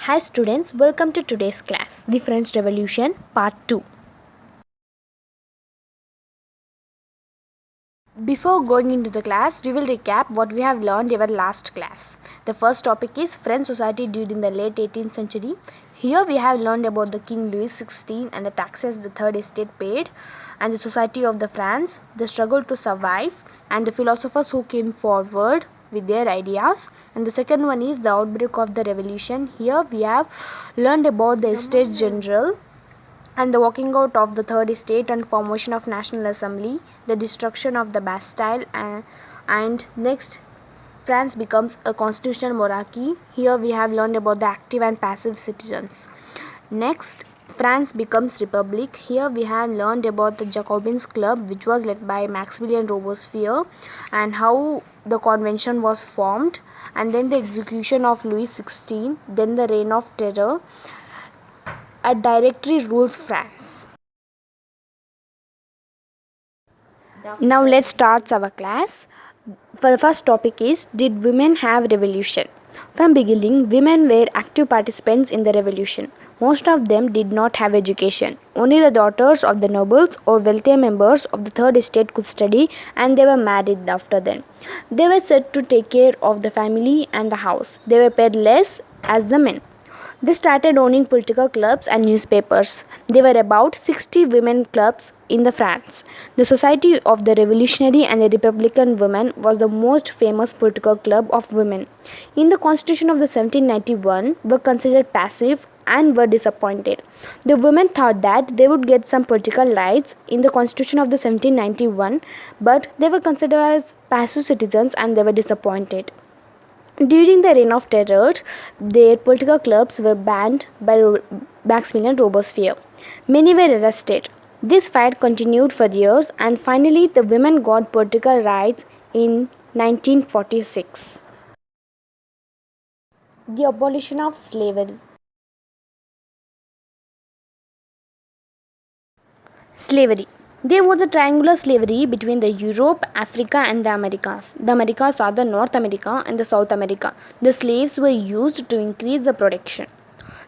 Hi students, welcome to today's class, The French Revolution, Part 2. Before going into the class, we will recap what we have learned in our last class. The first topic is French society during the late 18th century. Here we have learned about the King Louis XVI and the taxes the Third Estate paid, and the society of the France, the struggle to survive, and the philosophers who came forward with their ideas. And the second one is the outbreak of the revolution. Here we have learned about the Estates General and the walking out of the Third Estate and formation of National Assembly, the destruction of the Bastille, and next France becomes a constitutional monarchy. Here we have learned about the active and passive citizens. Next, France becomes republic. Here we have learned about the Jacobins Club, which was led by Maximilien Robespierre, and how the convention was formed, and then the execution of Louis XVI, then the reign of terror. A directory rules France. Now let's start our class. For the first topic is, did women have revolution? From beginning, women were active participants in the revolution. Most of them did not have education. Only the daughters of the nobles or wealthy members of the Third Estate could study, and they were married after them. They were said to take care of the family and the house. They were paid less as the men. They started owning political clubs and newspapers. There were about 60 women clubs in the France. The Society of the Revolutionary and the Republican Women was the most famous political club of women. In the Constitution of the 1791, were considered passive and were disappointed. The women thought that they would get some political rights in the Constitution of the 1791, but they were considered as passive citizens and they were disappointed. During the reign of terror, their political clubs were banned by Maximilien Robespierre. Many were arrested. This fight continued for years, and finally the women got political rights in 1946. The abolition of slavery. Slavery. There was a triangular slavery between the Europe, Africa and the Americas. The Americas are the North America and the South America. The slaves were used to increase the production.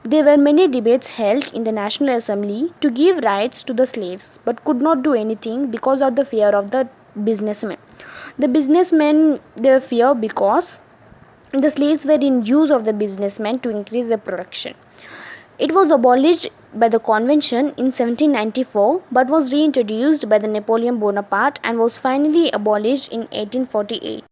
There were many debates held in the National Assembly to give rights to the slaves, but could not do anything because of the fear of the businessmen. The businessmen, they fear because the slaves were in use of the businessmen to increase the production. It was abolished by the convention in 1794, but was reintroduced by the Napoleon Bonaparte and was finally abolished in 1848.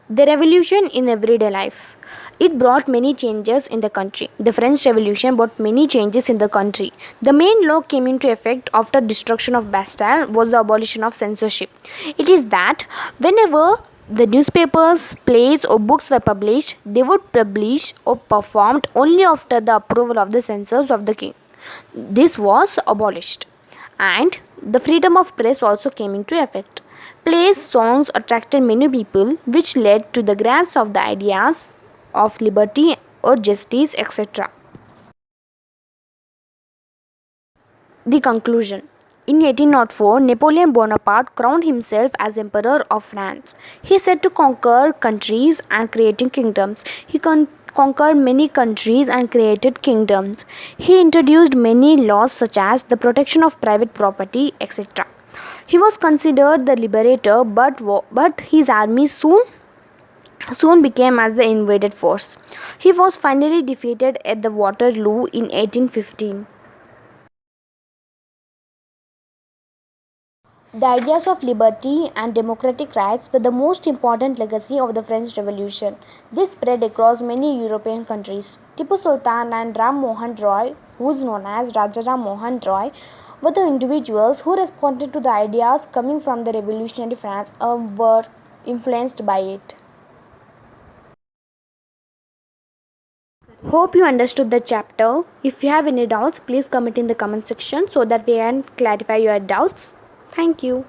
The revolution in everyday life. It brought many changes in the country. The French Revolution brought many changes in the country. The main law came into effect after destruction of Bastille was the abolition of censorship. It is that whenever the newspapers, plays or books were published, they would publish or performed only after the approval of the censors of the king. This was abolished, and the freedom of press also came into effect. Plays, songs attracted many people, which led to the grasp of the ideas of liberty or justice, etc. The conclusion. In 1804, Napoleon Bonaparte crowned himself as Emperor of France. He set to conquer countries and creating kingdoms. He conquered many countries and created kingdoms. He introduced many laws such as the protection of private property, etc. He was considered the liberator, but his army soon became as the invaded force. He was finally defeated at the Waterloo in 1815. The ideas of liberty and democratic rights were the most important legacy of the French Revolution. This spread across many European countries. Tipu Sultan and Ram Mohan Roy, who is known as Raja Ram Mohan Roy, were the individuals who responded to the ideas coming from the revolutionary France and were influenced by it. Hope you understood the chapter. If you have any doubts, please comment in the comment section so that we can clarify your doubts. Thank you.